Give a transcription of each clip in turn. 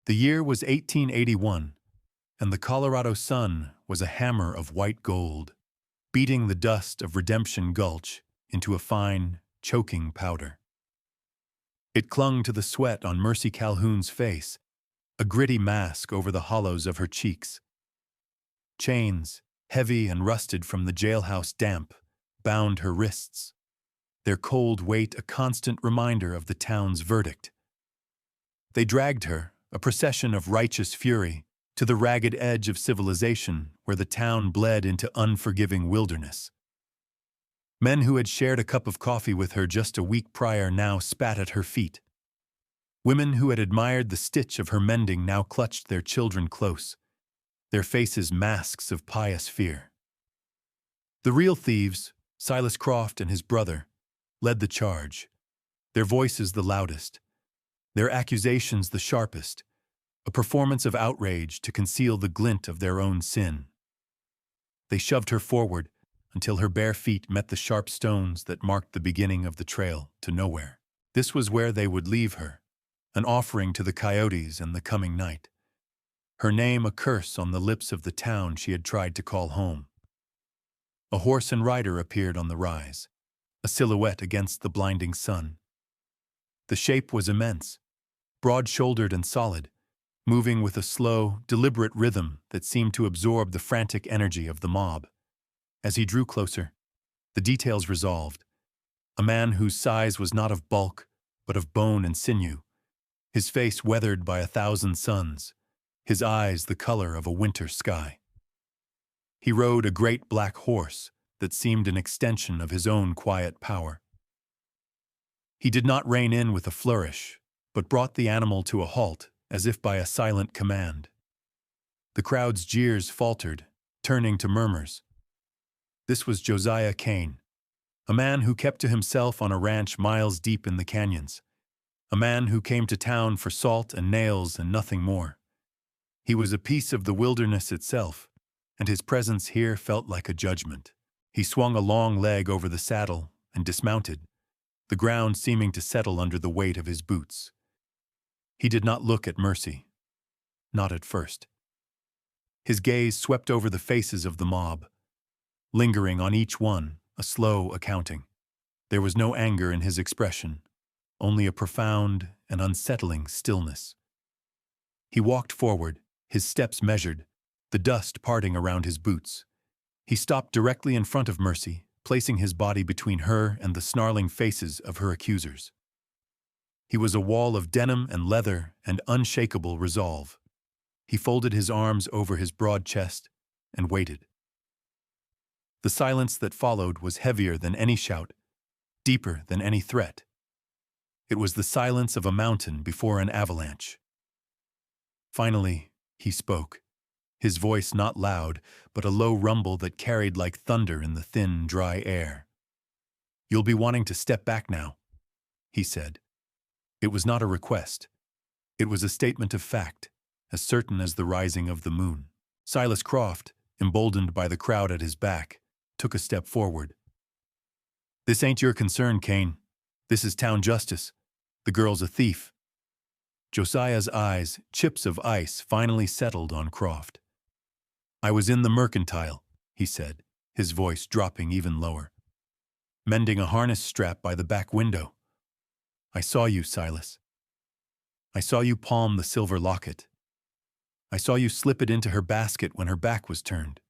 The year was 1881, and the Colorado sun was a hammer of white gold, beating the dust of Redemption Gulch into a fine, choking powder. It clung to the sweat on Mercy Calhoun's face, a gritty mask over the hollows of her cheeks. Chains, heavy and rusted from the jailhouse damp, bound her wrists, their cold weight a constant reminder of the town's verdict. They dragged her, a procession of righteous fury, to the ragged edge of civilization where the town bled into unforgiving wilderness. Men who had shared a cup of coffee with her just a week prior now spat at her feet. Women who had admired the stitch of her mending now clutched their children close, their faces masks of pious fear. The real thieves, Silas Croft and his brother, led the charge, their voices the loudest, their accusations the sharpest, a performance of outrage to conceal the glint of their own sin. They shoved her forward until her bare feet met the sharp stones that marked the beginning of the trail to nowhere. This was where they would leave her, an offering to the coyotes and the coming night. Her name a curse on the lips of the town she had tried to call home. A horse and rider appeared on the rise, a silhouette against the blinding sun. The shape was immense, broad-shouldered and solid, moving with a slow, deliberate rhythm that seemed to absorb the frantic energy of the mob. As he drew closer, the details resolved. A man whose size was not of bulk, but of bone and sinew, his face weathered by 1,000 suns, his eyes the color of a winter sky. He rode a great black horse that seemed an extension of his own quiet power. He did not rein in with a flourish, but brought the animal to a halt as if by a silent command. The crowd's jeers faltered, turning to murmurs. This was Josiah Kane, a man who kept to himself on a ranch miles deep in the canyons, a man who came to town for salt and nails and nothing more. He was a piece of the wilderness itself, and his presence here felt like a judgment. He swung a long leg over the saddle and dismounted, the ground seeming to settle under the weight of his boots. He did not look at Mercy, not at first. His gaze swept over the faces of the mob, lingering on each one, a slow accounting. There was no anger in his expression, only a profound and unsettling stillness. He walked forward, his steps measured, the dust parting around his boots. He stopped directly in front of Mercy, placing his body between her and the snarling faces of her accusers. He was a wall of denim and leather and unshakable resolve. He folded his arms over his broad chest and waited. The silence that followed was heavier than any shout, deeper than any threat. It was the silence of a mountain before an avalanche. Finally, he spoke, his voice not loud, but a low rumble that carried like thunder in the thin, dry air. "You'll be wanting to step back now," he said. It was not a request. It was a statement of fact, as certain as the rising of the moon. Silas Croft, emboldened by the crowd at his back, took a step forward. "This ain't your concern, Kane. This is town justice. The girl's a thief." Josiah's eyes, chips of ice, finally settled on Croft. "I was in the mercantile," he said, his voice dropping even lower, "mending a harness strap by the back window. I saw you, Silas. I saw you palm the silver locket. I saw you slip it into her basket when her back was turned."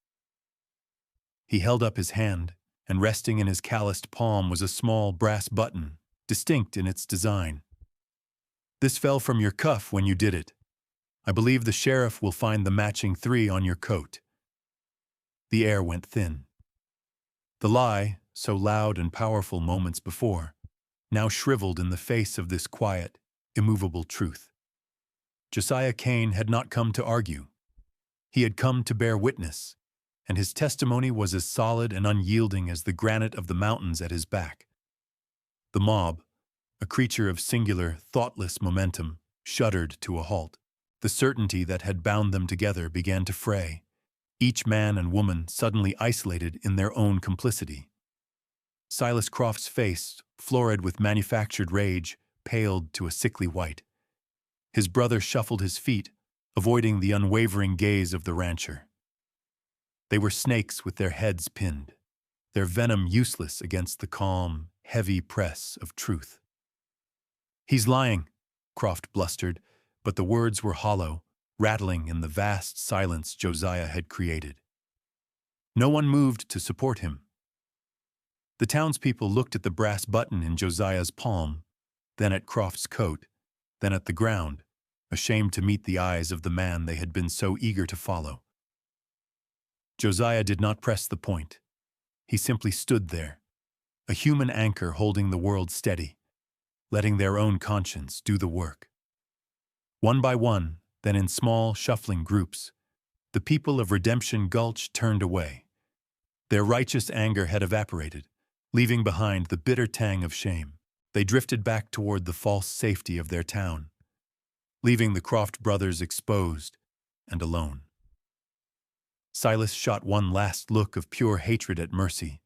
He held up his hand, and resting in his calloused palm was a small brass button, distinct in its design. "This fell from your cuff when you did it. I believe the sheriff will find the matching 3 on your coat." The air went thin. The lie, so loud and powerful moments before, now shriveled in the face of this quiet, immovable truth. Josiah Kane had not come to argue. He had come to bear witness, and his testimony was as solid and unyielding as the granite of the mountains at his back. The mob, a creature of singular, thoughtless momentum, shuddered to a halt. The certainty that had bound them together began to fray, each man and woman suddenly isolated in their own complicity. Silas Croft's face, florid with manufactured rage, paled to a sickly white. His brother shuffled his feet, avoiding the unwavering gaze of the rancher. They were snakes with their heads pinned, their venom useless against the calm, heavy press of truth. "He's lying," Croft blustered, but the words were hollow, rattling in the vast silence Josiah had created. No one moved to support him. The townspeople looked at the brass button in Josiah's palm, then at Croft's coat, then at the ground, ashamed to meet the eyes of the man they had been so eager to follow. Josiah did not press the point. He simply stood there, a human anchor holding the world steady, letting their own conscience do the work. One by one, then in small, shuffling groups, the people of Redemption Gulch turned away. Their righteous anger had evaporated, leaving behind the bitter tang of shame. They drifted back toward the false safety of their town, leaving the Croft brothers exposed and alone. Silas shot one last look of pure hatred at Mercy,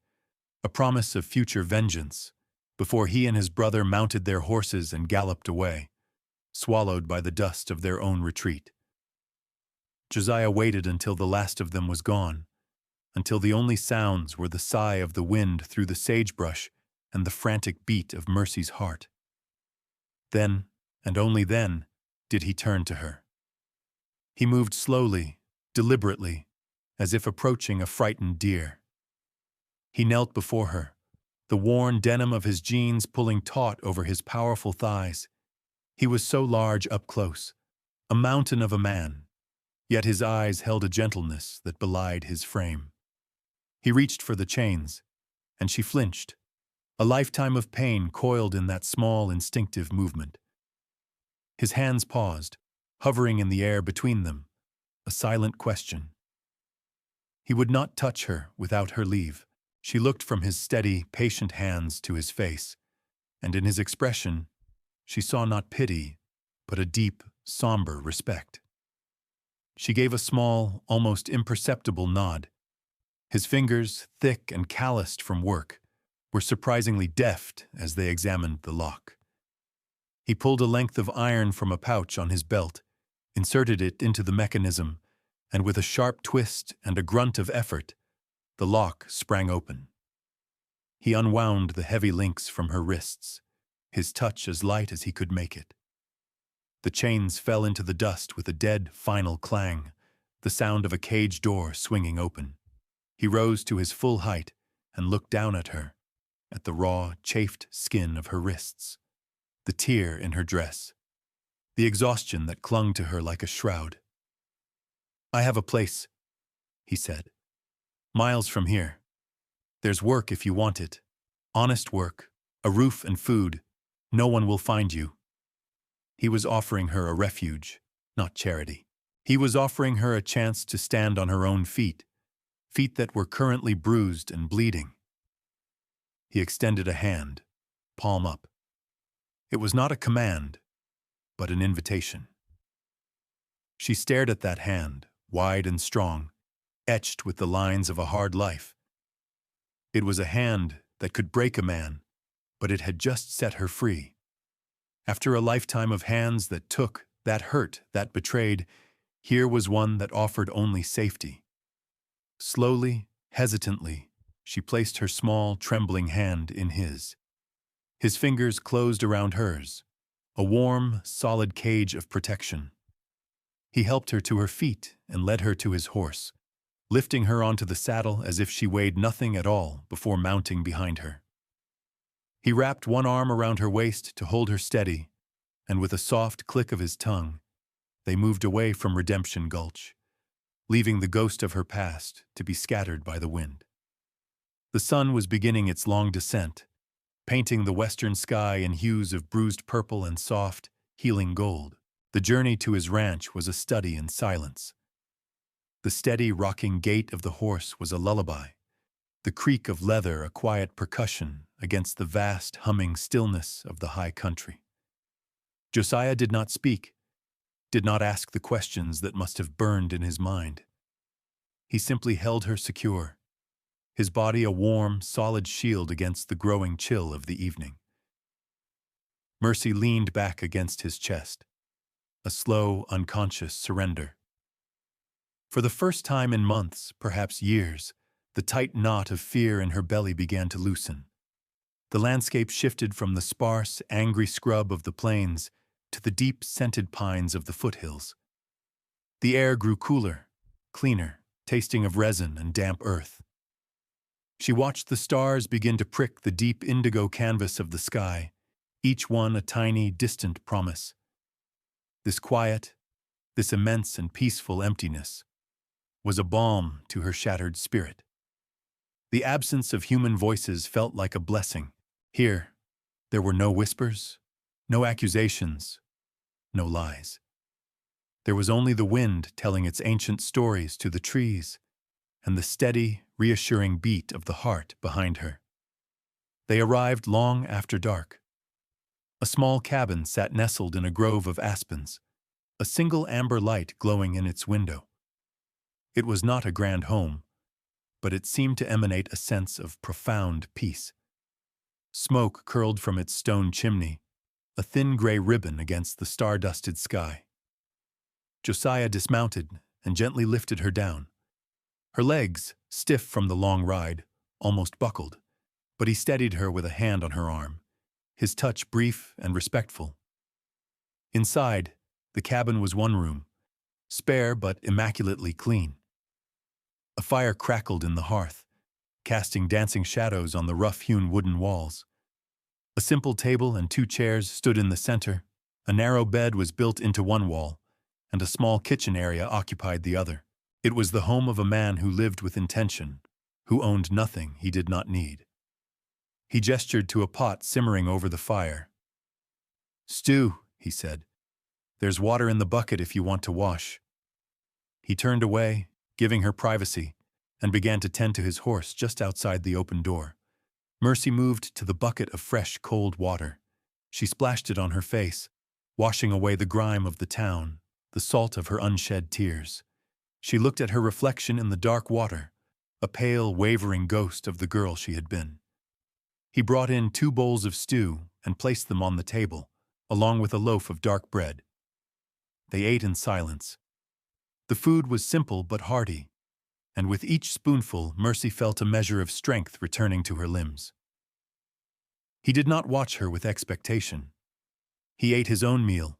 a promise of future vengeance, before he and his brother mounted their horses and galloped away, swallowed by the dust of their own retreat. Josiah waited until the last of them was gone, until the only sounds were the sigh of the wind through the sagebrush and the frantic beat of Mercy's heart. Then, and only then, did he turn to her. He moved slowly, deliberately, as if approaching a frightened deer. He knelt before her, the worn denim of his jeans pulling taut over his powerful thighs. He was so large up close, a mountain of a man, yet his eyes held a gentleness that belied his frame. He reached for the chains, and she flinched, a lifetime of pain coiled in that small, instinctive movement. His hands paused, hovering in the air between them, a silent question. He would not touch her without her leave. She looked from his steady, patient hands to his face, and in his expression, she saw not pity, but a deep, somber respect. She gave a small, almost imperceptible nod. His fingers, thick and calloused from work, were surprisingly deft as they examined the lock. He pulled a length of iron from a pouch on his belt, inserted it into the mechanism, and with a sharp twist and a grunt of effort, the lock sprang open. He unwound the heavy links from her wrists, his touch as light as he could make it. The chains fell into the dust with a dead, final clang, the sound of a cage door swinging open. He rose to his full height and looked down at her, at the raw, chafed skin of her wrists, the tear in her dress, the exhaustion that clung to her like a shroud. "I have a place," he said. "Miles from here. There's work if you want it. Honest work, a roof and food. No one will find you." He was offering her a refuge, not charity. He was offering her a chance to stand on her own feet, feet that were currently bruised and bleeding. He extended a hand, palm up. It was not a command, but an invitation. She stared at that hand, wide and strong, etched with the lines of a hard life. It was a hand that could break a man, but it had just set her free. After a lifetime of hands that took, that hurt, that betrayed, here was one that offered only safety. Slowly, hesitantly, she placed her small, trembling hand in his. His fingers closed around hers, a warm, solid cage of protection. He helped her to her feet and led her to his horse, lifting her onto the saddle as if she weighed nothing at all before mounting behind her. He wrapped one arm around her waist to hold her steady, and with a soft click of his tongue, they moved away from Redemption Gulch, leaving the ghost of her past to be scattered by the wind. The sun was beginning its long descent, painting the western sky in hues of bruised purple and soft, healing gold. The journey to his ranch was a study in silence. The steady, rocking gait of the horse was a lullaby, the creak of leather a quiet percussion against the vast, humming stillness of the high country. Josiah did not speak, did not ask the questions that must have burned in his mind. He simply held her secure, his body a warm, solid shield against the growing chill of the evening. Mercy leaned back against his chest. a slow, unconscious surrender. For the first time in months, perhaps years, the tight knot of fear in her belly began to loosen. The landscape shifted from the sparse, angry scrub of the plains to the deep, scented pines of the foothills. The air grew cooler, cleaner, tasting of resin and damp earth. She watched the stars begin to prick the deep indigo canvas of the sky, each one a tiny, distant promise. This quiet, this immense and peaceful emptiness, was a balm to her shattered spirit. The absence of human voices felt like a blessing. Here, there were no whispers, no accusations, no lies. There was only the wind telling its ancient stories to the trees, and the steady, reassuring beat of the heart behind her. They arrived long after dark. A small cabin sat nestled in a grove of aspens, a single amber light glowing in its window. It was not a grand home, but it seemed to emanate a sense of profound peace. Smoke curled from its stone chimney, a thin gray ribbon against the star-dusted sky. Josiah dismounted and gently lifted her down. Her legs, stiff from the long ride, almost buckled, but he steadied her with a hand on her arm, his touch brief and respectful. Inside, the cabin was one room, spare but immaculately clean. A fire crackled in the hearth, casting dancing shadows on the rough-hewn wooden walls. A simple table and 2 chairs stood in the center, a narrow bed was built into one wall, and a small kitchen area occupied the other. It was the home of a man who lived with intention, who owned nothing he did not need. He gestured to a pot simmering over the fire. "Stew," he said. "There's water in the bucket if you want to wash." He turned away, giving her privacy, and began to tend to his horse just outside the open door. Mercy moved to the bucket of fresh, cold water. She splashed it on her face, washing away the grime of the town, the salt of her unshed tears. She looked at her reflection in the dark water, a pale, wavering ghost of the girl she had been. He brought in 2 bowls of stew and placed them on the table, along with a loaf of dark bread. They ate in silence. The food was simple but hearty, and with each spoonful Mercy felt a measure of strength returning to her limbs. He did not watch her with expectation. He ate his own meal,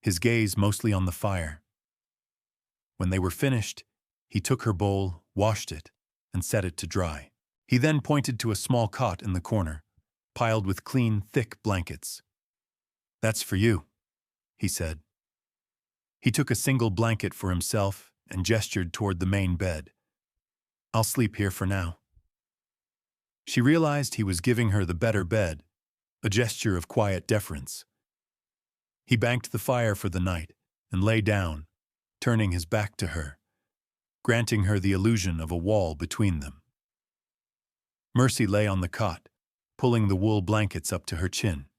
his gaze mostly on the fire. When they were finished, he took her bowl, washed it, and set it to dry. He then pointed to a small cot in the corner, piled with clean, thick blankets. "That's for you," he said. He took a single blanket for himself and gestured toward the main bed. "I'll sleep here for now." She realized he was giving her the better bed, a gesture of quiet deference. He banked the fire for the night and lay down, turning his back to her, granting her the illusion of a wall between them. Mercy lay on the cot, pulling the wool blankets up to her chin.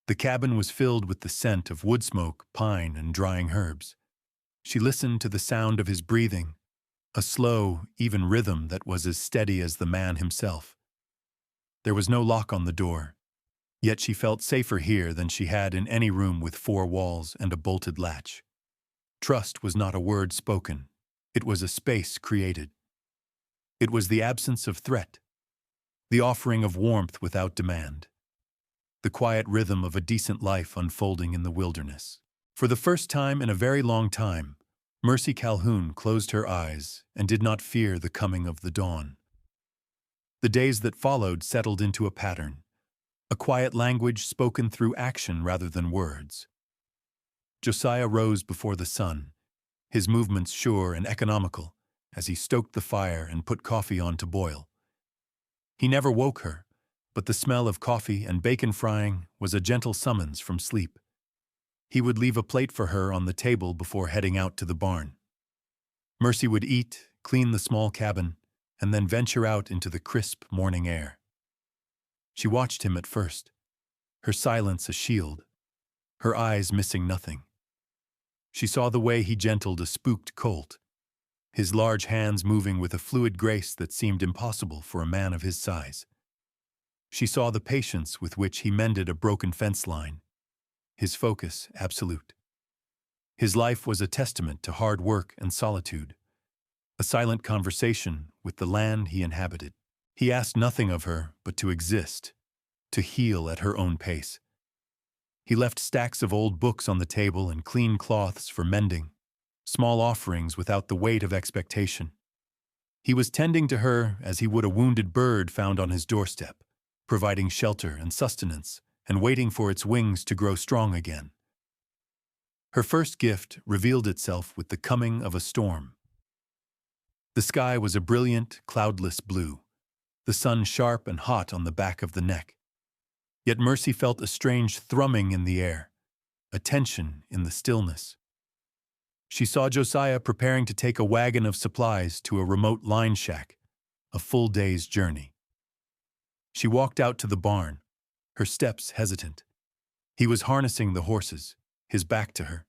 The cabin was filled with the scent of wood smoke, pine, and drying herbs. She listened to the sound of his breathing, a slow, even rhythm that was as steady as the man himself. There was no lock on the door, yet she felt safer here than she had in any room with 4 walls and a bolted latch. Trust was not a word spoken. It was a space created. It was the absence of threat, the offering of warmth without demand, the quiet rhythm of a decent life unfolding in the wilderness. For the first time in a very long time, Mercy Calhoun closed her eyes and did not fear the coming of the dawn. The days that followed settled into a pattern, a quiet language spoken through action rather than words. Josiah rose before the sun, his movements sure and economical, as he stoked the fire and put coffee on to boil. He never woke her, but the smell of coffee and bacon frying was a gentle summons from sleep. He would leave a plate for her on the table before heading out to the barn. Mercy would eat, clean the small cabin, and then venture out into the crisp morning air. She watched him at first, her silence a shield, her eyes missing nothing. She saw the way he gentled a spooked colt, his large hands moving with a fluid grace that seemed impossible for a man of his size. She saw the patience with which he mended a broken fence line, his focus absolute. His life was a testament to hard work and solitude, a silent conversation with the land he inhabited. He asked nothing of her but to exist, to heal at her own pace. He left stacks of old books on the table and clean cloths for mending, small offerings without the weight of expectation. He was tending to her as he would a wounded bird found on his doorstep, providing shelter and sustenance and waiting for its wings to grow strong again. Her first gift revealed itself with the coming of a storm. The sky was a brilliant, cloudless blue, the sun sharp and hot on the back of the neck. Yet Mercy felt a strange thrumming in the air, a tension in the stillness. She saw Josiah preparing to take a wagon of supplies to a remote line shack, a full day's journey. She walked out to the barn, her steps hesitant. He was harnessing the horses, his back to her.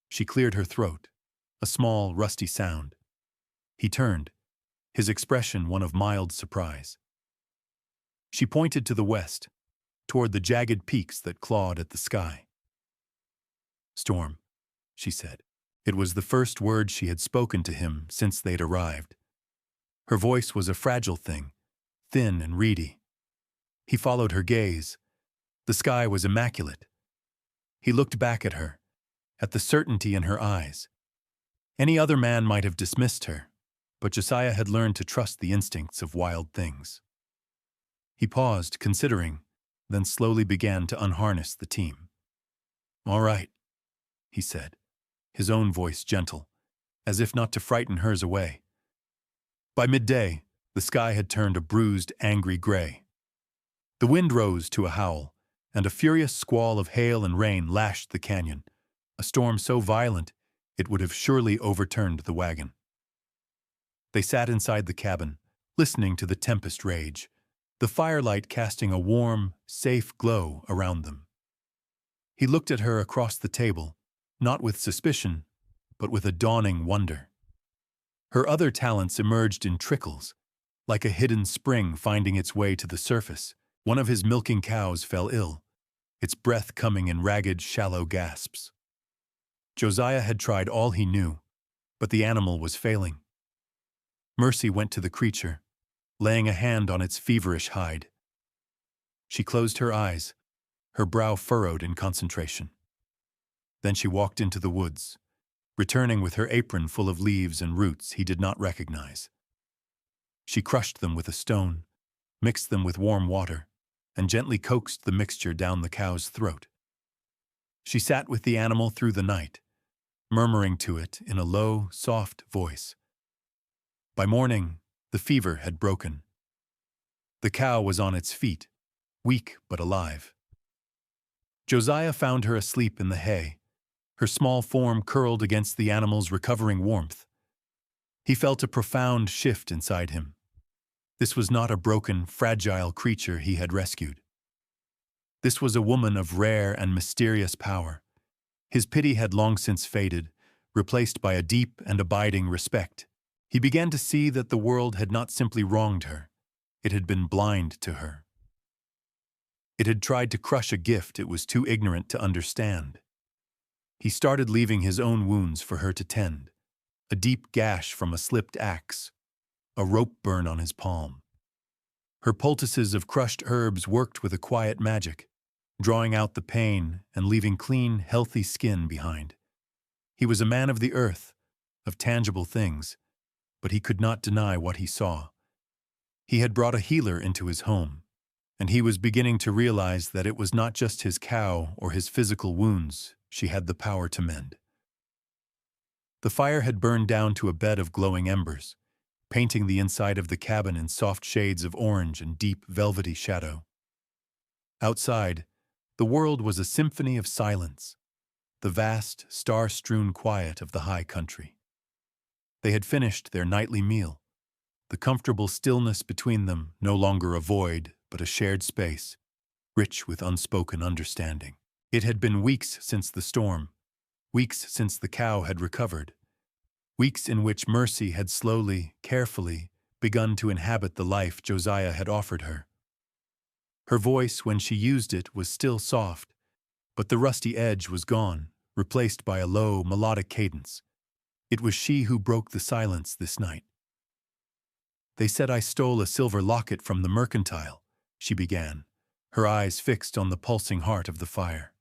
She cleared her throat, a small, rusty sound. He turned, his expression one of mild surprise. She pointed to the west, toward the jagged peaks that clawed at the sky. "Storm," she said. It was the first word she had spoken to him since they'd arrived. Her voice was a fragile thing, thin and reedy. He followed her gaze. The sky was immaculate. He looked back at her, at the certainty in her eyes. Any other man might have dismissed her, but Josiah had learned to trust the instincts of wild things. He paused, considering, then slowly began to unharness the team. "All right," he said, his own voice gentle, as if not to frighten hers away. By midday, the sky had turned a bruised, angry gray. The wind rose to a howl, and a furious squall of hail and rain lashed the canyon, a storm so violent it would have surely overturned the wagon. They sat inside the cabin, listening to the tempest rage, the firelight casting a warm, safe glow around them. He looked at her across the table, not with suspicion, but with a dawning wonder. Her other talents emerged in trickles, like a hidden spring finding its way to the surface. One of his milking cows fell ill, its breath coming in ragged, shallow gasps. Josiah had tried all he knew, but the animal was failing. Mercy went to the creature, laying a hand on its feverish hide. She closed her eyes, her brow furrowed in concentration. Then she walked into the woods, returning with her apron full of leaves and roots he did not recognize. She crushed them with a stone, mixed them with warm water, and gently coaxed the mixture down the cow's throat. She sat with the animal through the night, murmuring to it in a low, soft voice. By morning, the fever had broken. The cow was on its feet, weak but alive. Josiah found her asleep in the hay, her small form curled against the animal's recovering warmth. He felt a profound shift inside him. This was not a broken, fragile creature he had rescued. This was a woman of rare and mysterious power. His pity had long since faded, replaced by a deep and abiding respect. He began to see that the world had not simply wronged her, it had been blind to her. It had tried to crush a gift it was too ignorant to understand. He started leaving his own wounds for her to tend, a deep gash from a slipped axe, a rope burn on his palm. Her poultices of crushed herbs worked with a quiet magic, drawing out the pain and leaving clean, healthy skin behind. He was a man of the earth, of tangible things, but he could not deny what he saw. He had brought a healer into his home, and he was beginning to realize that it was not just his cow or his physical wounds she had the power to mend. The fire had burned down to a bed of glowing embers, painting the inside of the cabin in soft shades of orange and deep, velvety shadow. Outside, the world was a symphony of silence, the vast, star-strewn quiet of the high country. They had finished their nightly meal, the comfortable stillness between them no longer a void, but a shared space, rich with unspoken understanding. It had been weeks since the storm, weeks since the cow had recovered, weeks in which Mercy had slowly, carefully begun to inhabit the life Josiah had offered her. Her voice, when she used it, was still soft, but the rusty edge was gone, replaced by a low, melodic cadence. It was she who broke the silence this night. "They said I stole a silver locket from the mercantile," she began, her eyes fixed on the pulsing heart of the fire.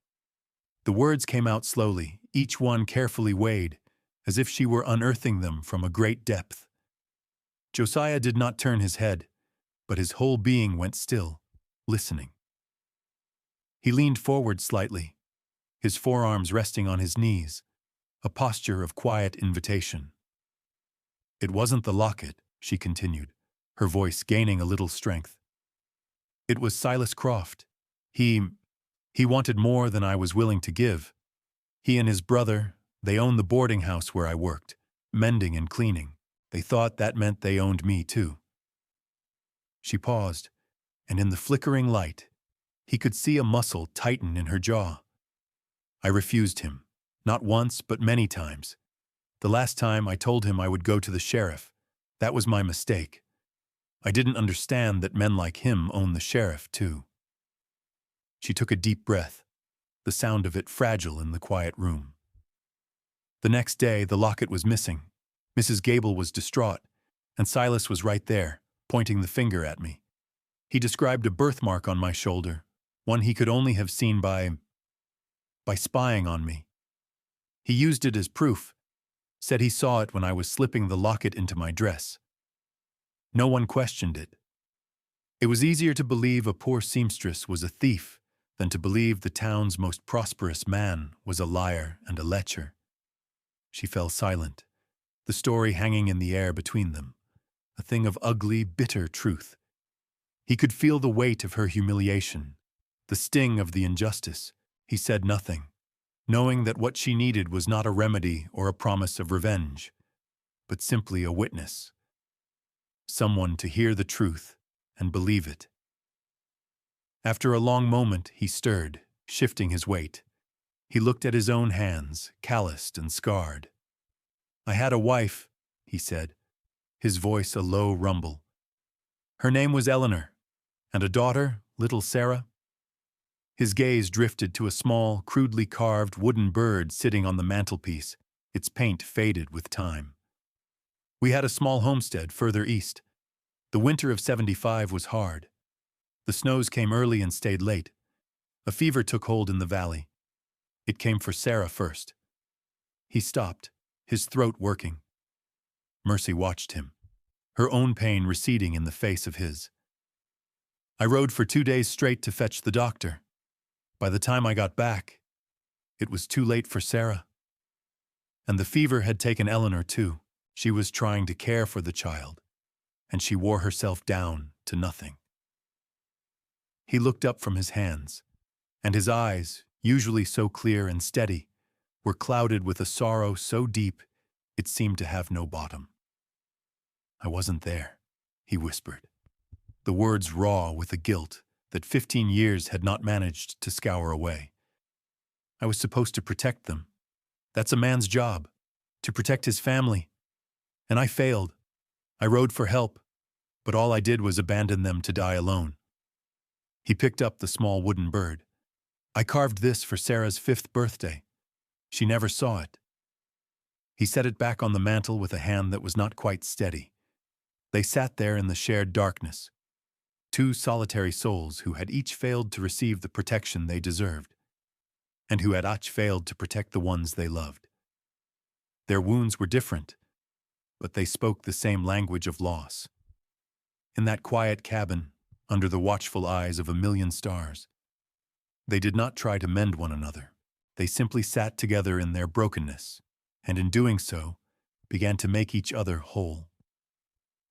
The words came out slowly, each one carefully weighed, as if she were unearthing them from a great depth. Josiah did not turn his head, but his whole being went still, listening. He leaned forward slightly, his forearms resting on his knees, a posture of quiet invitation. "It wasn't the locket," she continued, her voice gaining a little strength. "It was Silas Croft. He wanted more than I was willing to give. He and his brother, they owned the boarding house where I worked, mending and cleaning. They thought that meant they owned me too." She paused, and in the flickering light, he could see a muscle tighten in her jaw. "I refused him, not once but many times. The last time I told him I would go to the sheriff. That was my mistake. I didn't understand that men like him own the sheriff too." She took a deep breath, the sound of it fragile in the quiet room. The next day, the locket was missing. Mrs. Gable was distraught, and Silas was right there, pointing the finger at me. He described a birthmark on my shoulder, one he could only have seen by spying on me. He used it as proof, said he saw it when I was slipping the locket into my dress. No one questioned it. It was easier to believe a poor seamstress was a thief than to believe the town's most prosperous man was a liar and a lecher. She fell silent, the story hanging in the air between them, a thing of ugly, bitter truth. He could feel the weight of her humiliation, the sting of the injustice. He said nothing, knowing that what she needed was not a remedy or a promise of revenge, but simply a witness. Someone to hear the truth and believe it. After a long moment, he stirred, shifting his weight. He looked at his own hands, calloused and scarred. "I had a wife," he said, his voice a low rumble. "Her name was Eleanor, and a daughter, little Sarah." His gaze drifted to a small, crudely carved wooden bird sitting on the mantelpiece, its paint faded with time. "We had a small homestead further east. The winter of '75 was hard. The snows came early and stayed late. A fever took hold in the valley. It came for Sarah first." He stopped, his throat working. Mercy watched him, her own pain receding in the face of his. "I rode for 2 days straight to fetch the doctor. By the time I got back, it was too late for Sarah. And the fever had taken Eleanor too. She was trying to care for the child, and she wore herself down to nothing." He looked up from his hands, and his eyes, usually so clear and steady, were clouded with a sorrow so deep it seemed to have no bottom. "I wasn't there," he whispered, the words raw with a guilt that 15 years had not managed to scour away. "I was supposed to protect them. That's a man's job, to protect his family. And I failed. I rode for help, but all I did was abandon them to die alone." He picked up the small wooden bird. "I carved this for Sarah's 5th birthday. She never saw it." He set it back on the mantel with a hand that was not quite steady. They sat there in the shared darkness, two solitary souls who had each failed to receive the protection they deserved, and who had each failed to protect the ones they loved. Their wounds were different, but they spoke the same language of loss. In that quiet cabin, under the watchful eyes of a million stars, they did not try to mend one another. They simply sat together in their brokenness, and in doing so, began to make each other whole.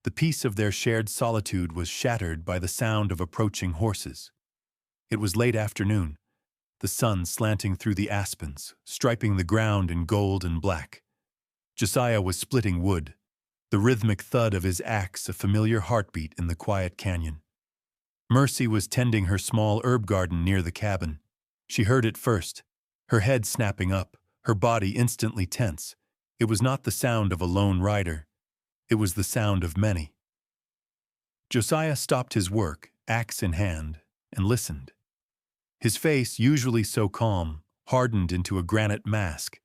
The peace of their shared solitude was shattered by the sound of approaching horses. It was late afternoon, the sun slanting through the aspens, striping the ground in gold and black. Josiah was splitting wood, the rhythmic thud of his axe a familiar heartbeat in the quiet canyon. Mercy was tending her small herb garden near the cabin. She heard it first, her head snapping up, her body instantly tense. It was not the sound of a lone rider. It was the sound of many. Josiah stopped his work, axe in hand, and listened. His face, usually so calm, hardened into a granite mask.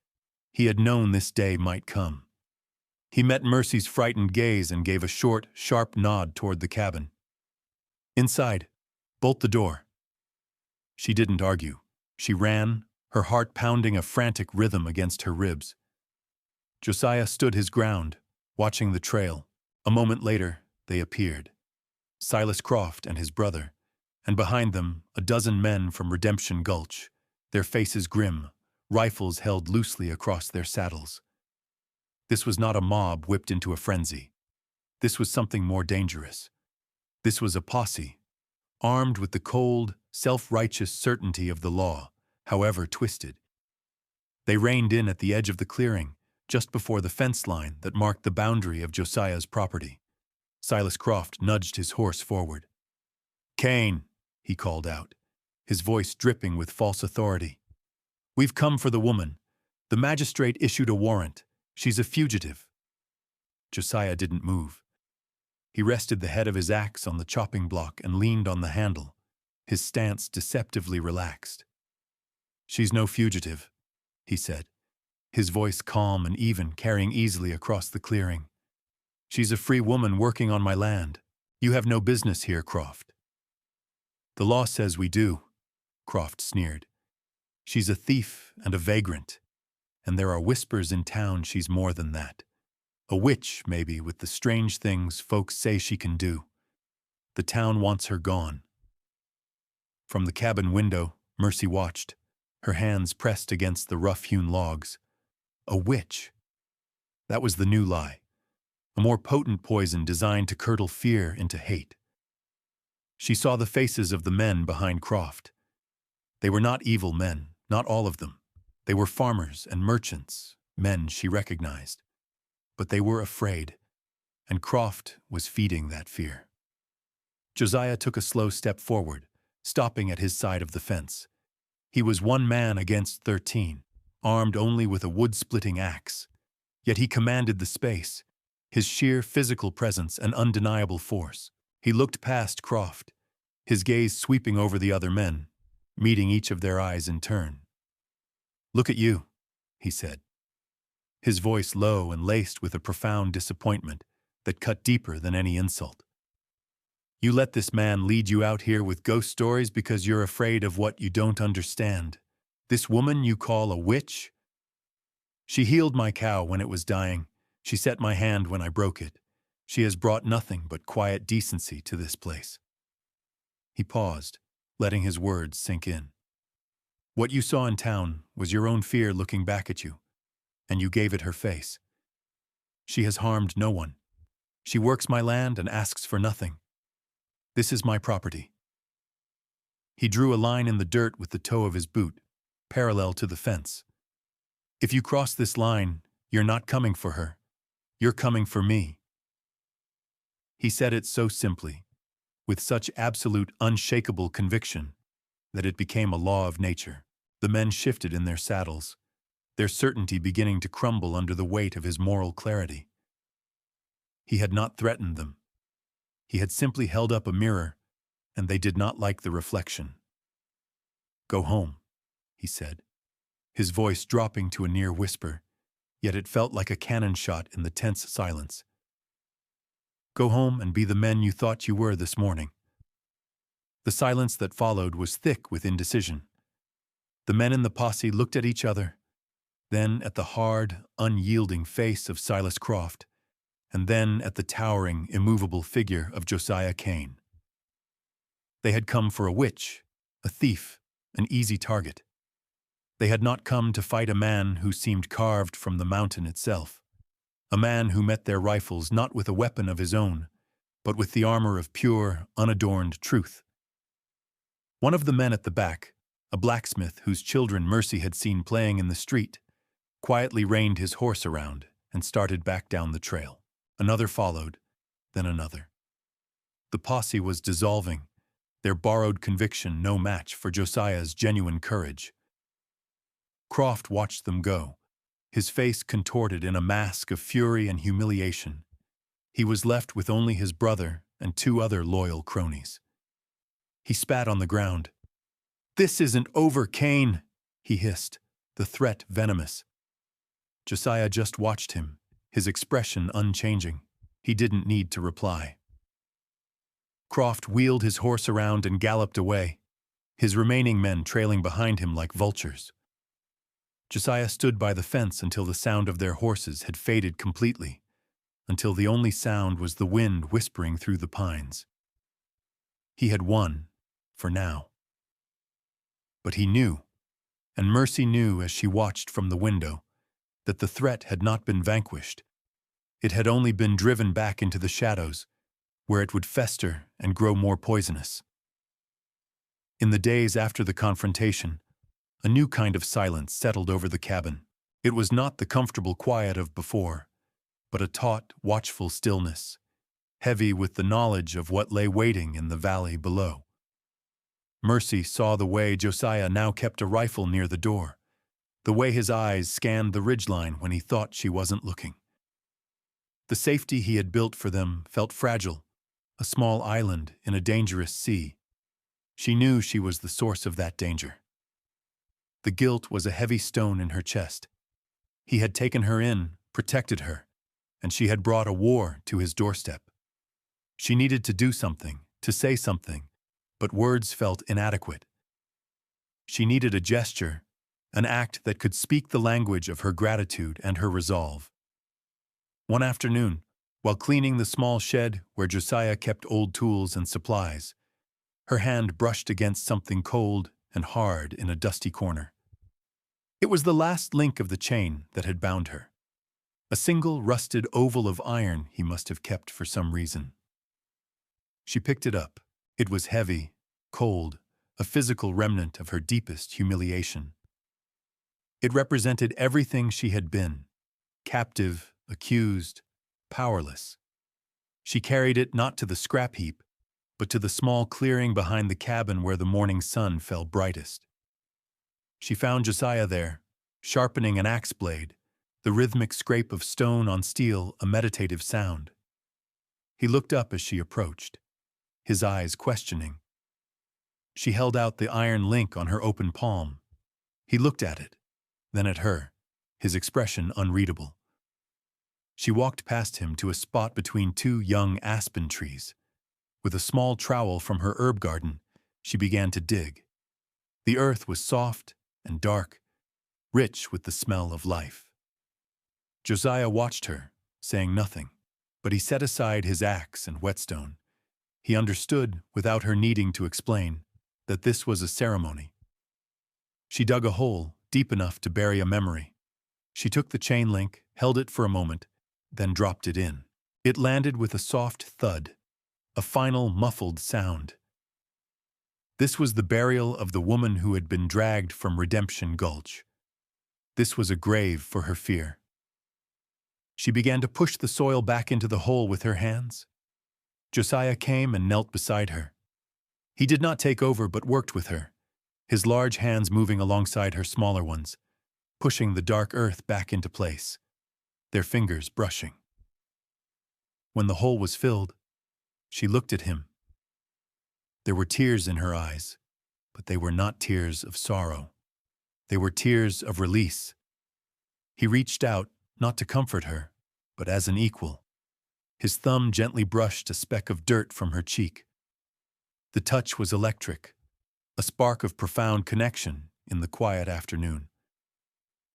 He had known this day might come. He met Mercy's frightened gaze and gave a short, sharp nod toward the cabin. "Inside. Bolt the door." She didn't argue. She ran, her heart pounding a frantic rhythm against her ribs. Josiah stood his ground, watching the trail. A moment later, they appeared. Silas Croft and his brother, and behind them a dozen men from Redemption Gulch, their faces grim, rifles held loosely across their saddles. This was not a mob whipped into a frenzy. This was something more dangerous. This was a posse, armed with the cold, self-righteous certainty of the law, however twisted. They reined in at the edge of the clearing, just before the fence line that marked the boundary of Josiah's property. Silas Croft nudged his horse forward. "Kane," he called out, his voice dripping with false authority. "We've come for the woman. The magistrate issued a warrant. She's a fugitive." Josiah didn't move. He rested the head of his axe on the chopping block and leaned on the handle, his stance deceptively relaxed. "She's no fugitive," he said, his voice calm and even, carrying easily across the clearing. "She's a free woman working on my land. You have no business here, Croft." "The law says we do," Croft sneered. "She's a thief and a vagrant, and there are whispers in town she's more than that. A witch, maybe, with the strange things folks say she can do. The town wants her gone." From the cabin window, Mercy watched, her hands pressed against the rough-hewn logs. A witch. That was the new lie, a more potent poison designed to curdle fear into hate. She saw the faces of the men behind Croft. They were not evil men, not all of them. They were farmers and merchants, men she recognized. But they were afraid, and Croft was feeding that fear. Josiah took a slow step forward, stopping at his side of the fence. He was one man against 13, armed only with a wood-splitting axe. Yet he commanded the space, his sheer physical presence an undeniable force. He looked past Croft, his gaze sweeping over the other men, meeting each of their eyes in turn. "Look at you," he said, his voice low and laced with a profound disappointment that cut deeper than any insult. "You let this man lead you out here with ghost stories because you're afraid of what you don't understand. This woman you call a witch? She healed my cow when it was dying. She set my hand when I broke it. She has brought nothing but quiet decency to this place." He paused, letting his words sink in. "What you saw in town was your own fear looking back at you, and you gave it her face. She has harmed no one. She works my land and asks for nothing. This is my property." He drew a line in the dirt with the toe of his boot, parallel to the fence. "If you cross this line, you're not coming for her. You're coming for me." He said it so simply, with such absolute, unshakable conviction, that it became a law of nature. The men shifted in their saddles, their certainty beginning to crumble under the weight of his moral clarity. He had not threatened them. He had simply held up a mirror, and they did not like the reflection. "Go home," he said, his voice dropping to a near whisper, yet it felt like a cannon shot in the tense silence. "Go home and be the men you thought you were this morning." The silence that followed was thick with indecision. The men in the posse looked at each other, then at the hard, unyielding face of Silas Croft, and then at the towering, immovable figure of Josiah Kane. They had come for a witch, a thief, an easy target. They had not come to fight a man who seemed carved from the mountain itself, a man who met their rifles not with a weapon of his own, but with the armor of pure, unadorned truth. One of the men at the back, a blacksmith whose children Mercy had seen playing in the street, quietly reined his horse around and started back down the trail. Another followed, then another. The posse was dissolving, their borrowed conviction no match for Josiah's genuine courage. Croft watched them go, his face contorted in a mask of fury and humiliation. He was left with only his brother and two other loyal cronies. He spat on the ground. "This isn't over, Kane," he hissed, the threat venomous. Josiah just watched him, his expression unchanging. He didn't need to reply. Croft wheeled his horse around and galloped away, his remaining men trailing behind him like vultures. Josiah stood by the fence until the sound of their horses had faded completely, until the only sound was the wind whispering through the pines. He had won, for now. But he knew, and Mercy knew as she watched from the window, that the threat had not been vanquished. It had only been driven back into the shadows, where it would fester and grow more poisonous. In the days after the confrontation, a new kind of silence settled over the cabin. It was not the comfortable quiet of before, but a taut, watchful stillness, heavy with the knowledge of what lay waiting in the valley below. Mercy saw the way Josiah now kept a rifle near the door, the way his eyes scanned the ridgeline when he thought she wasn't looking. The safety he had built for them felt fragile, a small island in a dangerous sea. She knew she was the source of that danger. The guilt was a heavy stone in her chest. He had taken her in, protected her, and she had brought a war to his doorstep. She needed to do something, to say something, but words felt inadequate. She needed a gesture, an act that could speak the language of her gratitude and her resolve. One afternoon, while cleaning the small shed where Josiah kept old tools and supplies, her hand brushed against something cold and hard in a dusty corner. It was the last link of the chain that had bound her. A single rusted oval of iron he must have kept for some reason. She picked it up. It was heavy, cold, a physical remnant of her deepest humiliation. It represented everything she had been, captive, accused, powerless. She carried it not to the scrap heap, but to the small clearing behind the cabin where the morning sun fell brightest. She found Josiah there, sharpening an axe blade, the rhythmic scrape of stone on steel a meditative sound. He looked up as she approached, his eyes questioning. She held out the iron link on her open palm. He looked at it, then at her, his expression unreadable. She walked past him to a spot between two young aspen trees. With a small trowel from her herb garden, she began to dig. The earth was soft and dark, rich with the smell of life. Josiah watched her, saying nothing, but he set aside his axe and whetstone. He understood, without her needing to explain, that this was a ceremony. She dug a hole deep enough to bury a memory. She took the chain link, held it for a moment, then dropped it in. It landed with a soft thud, a final muffled sound. This was the burial of the woman who had been dragged from Redemption Gulch. This was a grave for her fear. She began to push the soil back into the hole with her hands. Josiah came and knelt beside her. He did not take over but worked with her, his large hands moving alongside her smaller ones, pushing the dark earth back into place, their fingers brushing. When the hole was filled, she looked at him. There were tears in her eyes, but they were not tears of sorrow. They were tears of release. He reached out, not to comfort her, but as an equal. His thumb gently brushed a speck of dirt from her cheek. The touch was electric, a spark of profound connection in the quiet afternoon.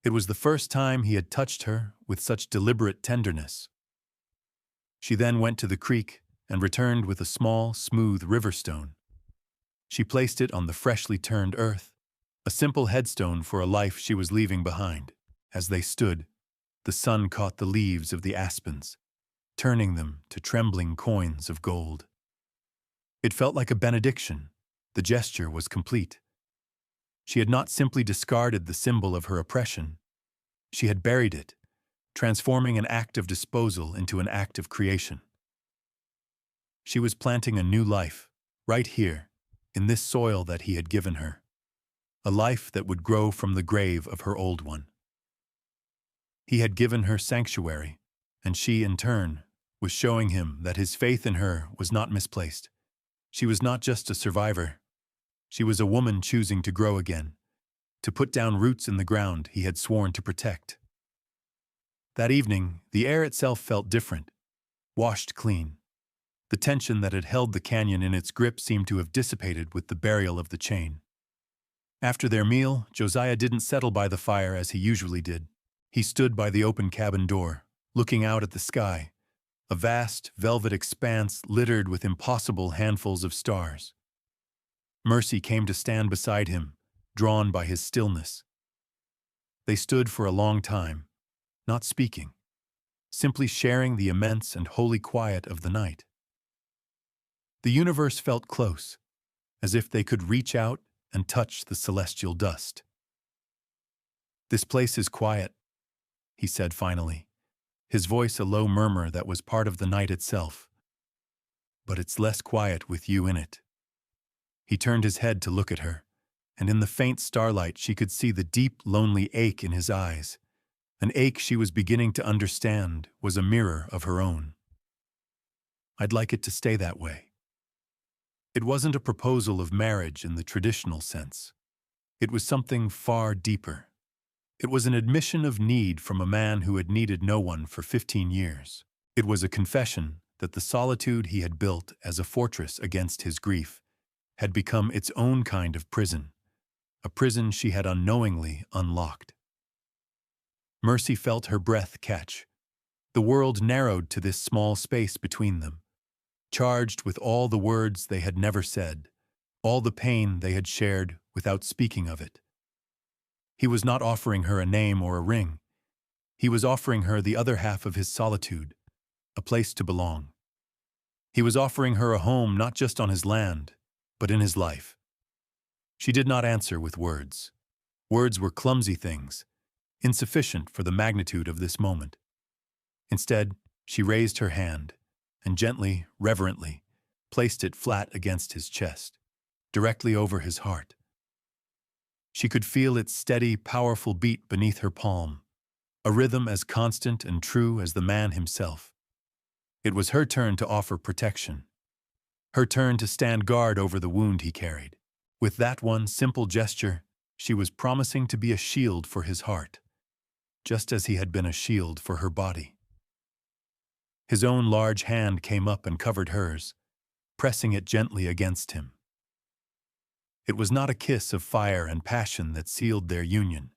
It was the first time he had touched her with such deliberate tenderness. She then went to the creek and returned with a small, smooth river stone. She placed it on the freshly turned earth, a simple headstone for a life she was leaving behind. As they stood, the sun caught the leaves of the aspens, turning them to trembling coins of gold. It felt like a benediction. The gesture was complete. She had not simply discarded the symbol of her oppression. She had buried it, transforming an act of disposal into an act of creation. She was planting a new life, right here, in this soil that he had given her. A life that would grow from the grave of her old one. He had given her sanctuary, and she, in turn, was showing him that his faith in her was not misplaced. She was not just a survivor. She was a woman choosing to grow again, to put down roots in the ground he had sworn to protect. That evening, the air itself felt different, washed clean. The tension that had held the canyon in its grip seemed to have dissipated with the burial of the chain. After their meal, Josiah didn't settle by the fire as he usually did. He stood by the open cabin door, looking out at the sky, a vast, velvet expanse littered with impossible handfuls of stars. Mercy came to stand beside him, drawn by his stillness. They stood for a long time, not speaking, simply sharing the immense and holy quiet of the night. The universe felt close, as if they could reach out and touch the celestial dust. "This place is quiet," he said finally, his voice a low murmur that was part of the night itself. "But it's less quiet with you in it." He turned his head to look at her, and in the faint starlight she could see the deep, lonely ache in his eyes. An ache she was beginning to understand was a mirror of her own. "I'd like it to stay that way." It wasn't a proposal of marriage in the traditional sense. It was something far deeper. It was an admission of need from a man who had needed no one for 15 years. It was a confession that the solitude he had built as a fortress against his grief had become its own kind of prison, a prison she had unknowingly unlocked. Mercy felt her breath catch. The world narrowed to this small space between them, charged with all the words they had never said, all the pain they had shared without speaking of it. He was not offering her a name or a ring. He was offering her the other half of his solitude, a place to belong. He was offering her a home not just on his land, but in his life. She did not answer with words. Words were clumsy things, insufficient for the magnitude of this moment. Instead, she raised her hand and gently, reverently, placed it flat against his chest, directly over his heart. She could feel its steady, powerful beat beneath her palm, a rhythm as constant and true as the man himself. It was her turn to offer protection, her turn to stand guard over the wound he carried. With that one simple gesture, she was promising to be a shield for his heart, just as he had been a shield for her body. His own large hand came up and covered hers, pressing it gently against him. It was not a kiss of fire and passion that sealed their union,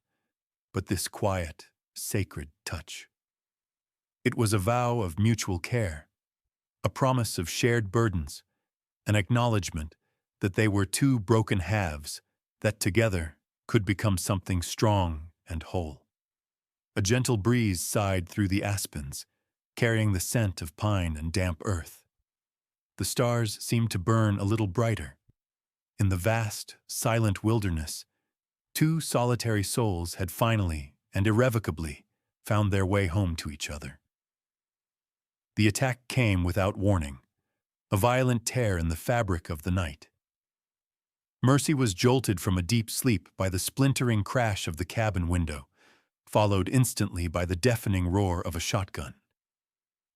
but this quiet, sacred touch. It was a vow of mutual care, a promise of shared burdens, an acknowledgement that they were two broken halves that together could become something strong and whole. A gentle breeze sighed through the aspens, carrying the scent of pine and damp earth. The stars seemed to burn a little brighter. In the vast, silent wilderness, two solitary souls had finally and irrevocably found their way home to each other. The attack came without warning, a violent tear in the fabric of the night. Mercy was jolted from a deep sleep by the splintering crash of the cabin window, followed instantly by the deafening roar of a shotgun.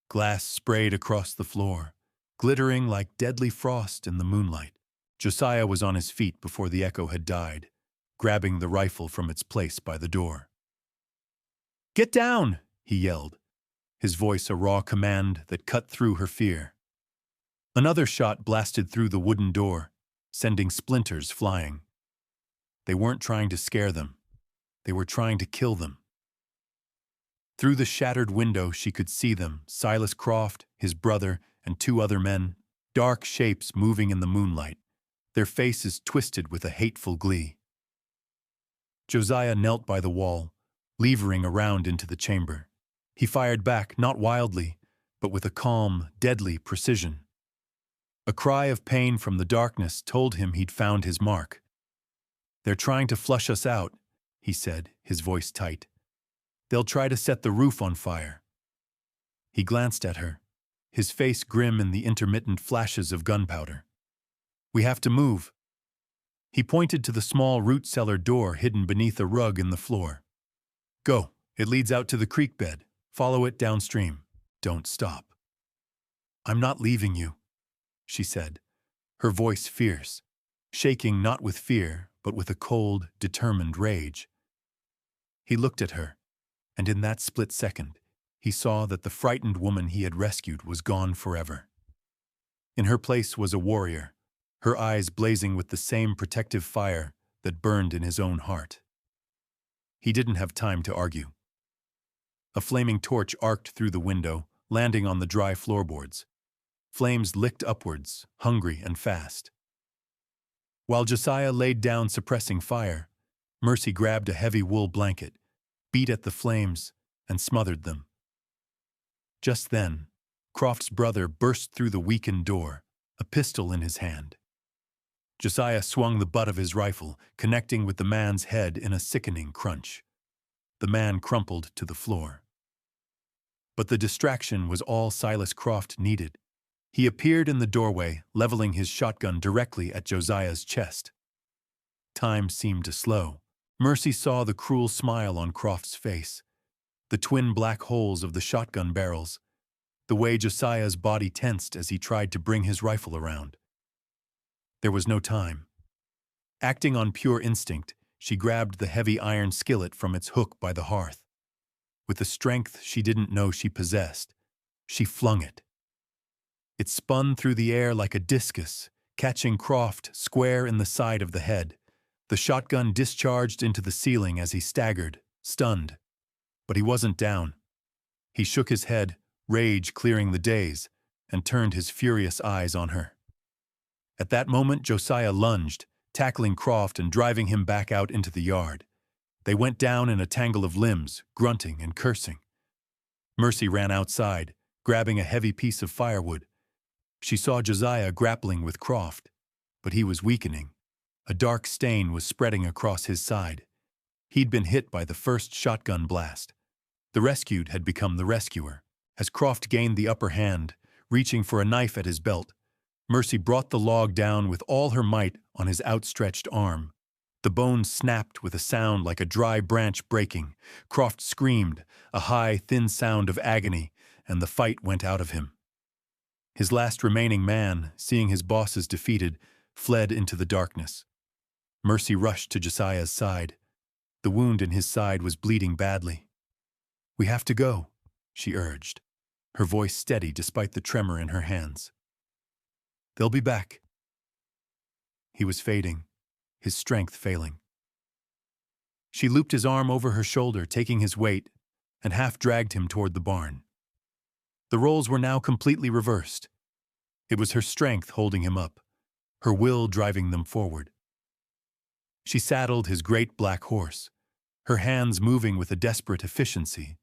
Glass sprayed across the floor, glittering like deadly frost in the moonlight. Josiah was on his feet before the echo had died, grabbing the rifle from its place by the door. "Get down!" he yelled, his voice a raw command that cut through her fear. Another shot blasted through the wooden door, sending splinters flying. They weren't trying to scare them. They were trying to kill them. Through the shattered window she could see them, Silas Croft, his brother, and two other men, dark shapes moving in the moonlight, their faces twisted with a hateful glee. Josiah knelt by the wall, levering around into the chamber. He fired back, not wildly, but with a calm, deadly precision. A cry of pain from the darkness told him he'd found his mark. "They're trying to flush us out," he said, his voice tight. "They'll try to set the roof on fire." He glanced at her, his face grim in the intermittent flashes of gunpowder. "We have to move." He pointed to the small root-cellar door hidden beneath a rug in the floor. "Go. It leads out to the creek bed. Follow it downstream. Don't stop." "I'm not leaving you," she said, her voice fierce, shaking not with fear, but with a cold, determined rage. He looked at her, and in that split second, he saw that the frightened woman he had rescued was gone forever. In her place was a warrior, her eyes blazing with the same protective fire that burned in his own heart. He didn't have time to argue. A flaming torch arced through the window, landing on the dry floorboards. Flames licked upwards, hungry and fast. While Josiah laid down suppressing fire, Mercy grabbed a heavy wool blanket, beat at the flames, and smothered them. Just then, Croft's brother burst through the weakened door, a pistol in his hand. Josiah swung the butt of his rifle, connecting with the man's head in a sickening crunch. The man crumpled to the floor. But the distraction was all Silas Croft needed. He appeared in the doorway, leveling his shotgun directly at Josiah's chest. Time seemed to slow. Mercy saw the cruel smile on Croft's face, the twin black holes of the shotgun barrels, the way Josiah's body tensed as he tried to bring his rifle around. There was no time. Acting on pure instinct, she grabbed the heavy iron skillet from its hook by the hearth. With a strength she didn't know she possessed, she flung it. It spun through the air like a discus, catching Croft square in the side of the head. The shotgun discharged into the ceiling as he staggered, stunned. But he wasn't down. He shook his head, rage clearing the daze, and turned his furious eyes on her. At that moment, Josiah lunged, tackling Croft and driving him back out into the yard. They went down in a tangle of limbs, grunting and cursing. Mercy ran outside, grabbing a heavy piece of firewood. She saw Josiah grappling with Croft, but he was weakening. A dark stain was spreading across his side. He'd been hit by the first shotgun blast. The rescued had become the rescuer. As Croft gained the upper hand, reaching for a knife at his belt, Mercy brought the log down with all her might on his outstretched arm. The bone snapped with a sound like a dry branch breaking. Croft screamed, a high, thin sound of agony, and the fight went out of him. His last remaining man, seeing his bosses defeated, fled into the darkness. Mercy rushed to Josiah's side. The wound in his side was bleeding badly. "We have to go," she urged, her voice steady despite the tremor in her hands. "They'll be back." He was fading, his strength failing. She looped his arm over her shoulder, taking his weight, and half dragged him toward the barn. The roles were now completely reversed. It was her strength holding him up, her will driving them forward. She saddled his great black horse, her hands moving with a desperate efficiency,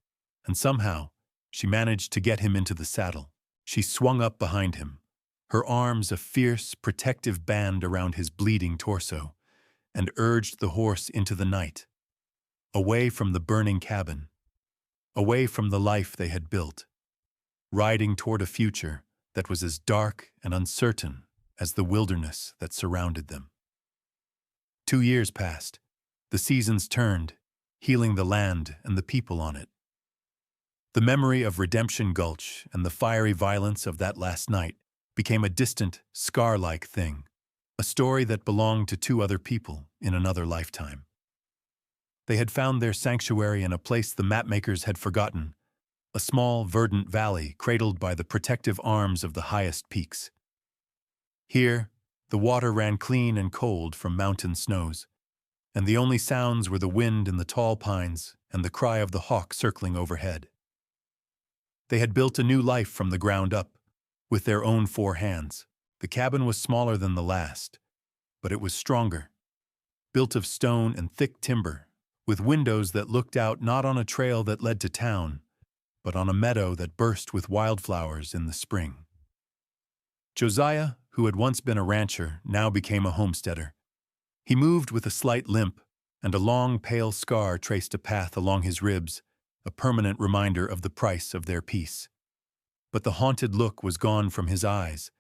and somehow she managed to get him into the saddle. She swung up behind him, her arms a fierce, protective band around his bleeding torso, and urged the horse into the night, away from the burning cabin, away from the life they had built, riding toward a future that was as dark and uncertain as the wilderness that surrounded them. 2 years passed. The seasons turned, healing the land and the people on it. The memory of Redemption Gulch and the fiery violence of that last night became a distant, scar-like thing, a story that belonged to 2 other people in another lifetime. They had found their sanctuary in a place the mapmakers had forgotten, a small, verdant valley cradled by the protective arms of the highest peaks. Here, the water ran clean and cold from mountain snows, and the only sounds were the wind in the tall pines and the cry of the hawk circling overhead. They had built a new life from the ground up, with their own 4 hands. The cabin was smaller than the last, but it was stronger, built of stone and thick timber, with windows that looked out not on a trail that led to town, but on a meadow that burst with wildflowers in the spring. Josiah, who had once been a rancher, now became a homesteader. He moved with a slight limp, and a long, pale scar traced a path along his ribs, a permanent reminder of the price of their peace. But the haunted look was gone from his eyes,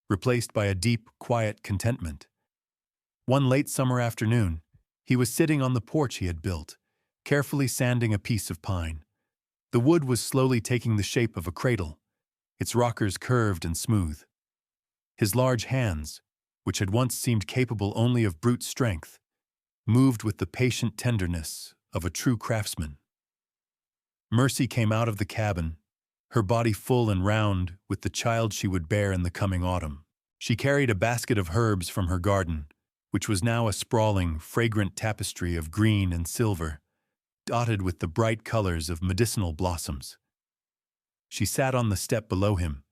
replaced by a deep, quiet contentment. One late summer afternoon, he was sitting on the porch he had built, carefully sanding a piece of pine. The wood was slowly taking the shape of a cradle, its rockers curved and smooth. His large hands, which had once seemed capable only of brute strength, moved with the patient tenderness of a true craftsman. Mercy came out of the cabin, her body full and round with the child she would bear in the coming autumn. She carried a basket of herbs from her garden, which was now a sprawling, fragrant tapestry of green and silver, dotted with the bright colors of medicinal blossoms. She sat on the step below him,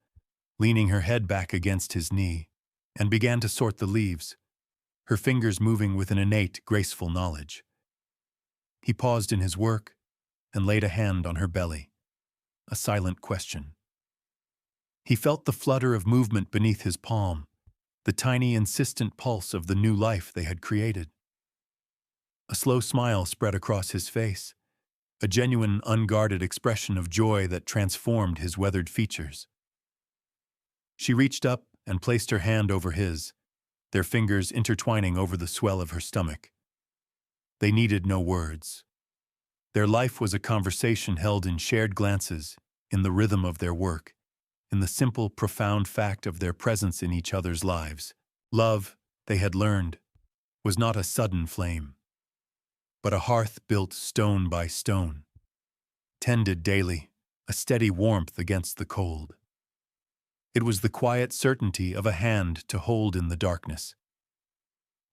leaning her head back against his knee, and began to sort the leaves, her fingers moving with an innate, graceful knowledge. He paused in his work and laid a hand on her belly, a silent question. He felt the flutter of movement beneath his palm, the tiny, insistent pulse of the new life they had created. A slow smile spread across his face, a genuine, unguarded expression of joy that transformed his weathered features. She reached up and placed her hand over his, their fingers intertwining over the swell of her stomach. They needed no words. Their life was a conversation held in shared glances, in the rhythm of their work, in the simple, profound fact of their presence in each other's lives. Love, they had learned, was not a sudden flame, but a hearth built stone by stone, tended daily, a steady warmth against the cold. It was the quiet certainty of a hand to hold in the darkness.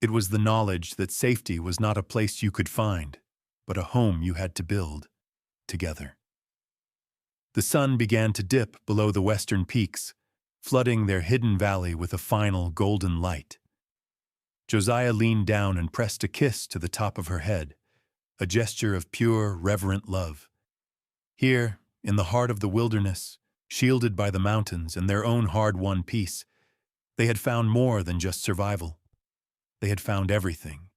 It was the knowledge that safety was not a place you could find, but a home you had to build together. The sun began to dip below the western peaks, flooding their hidden valley with a final golden light. Josiah leaned down and pressed a kiss to the top of her head, a gesture of pure, reverent love. Here, in the heart of the wilderness, shielded by the mountains and their own hard-won peace, they had found more than just survival. They had found everything.